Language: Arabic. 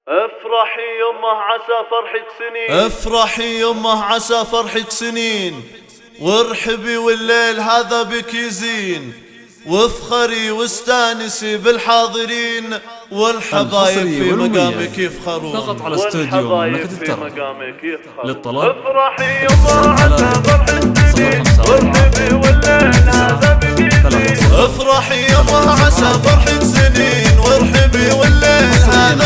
افرحي يمه عسى فرحك سنين، افرحي يمه عسى فرحك سنين، وارحبي والليل هذا بك يزين، وافخري واستانسي بالحاضرين، والحبايب في مقامك يفخرون. فقط على استوديو مملكة الترى. للطلب افرحي يمه عسى فرحك سنين، وارحبي والليل هذا بك يزين. افرحي يمه عسى فرحك سنين، وارحبي والليل هذا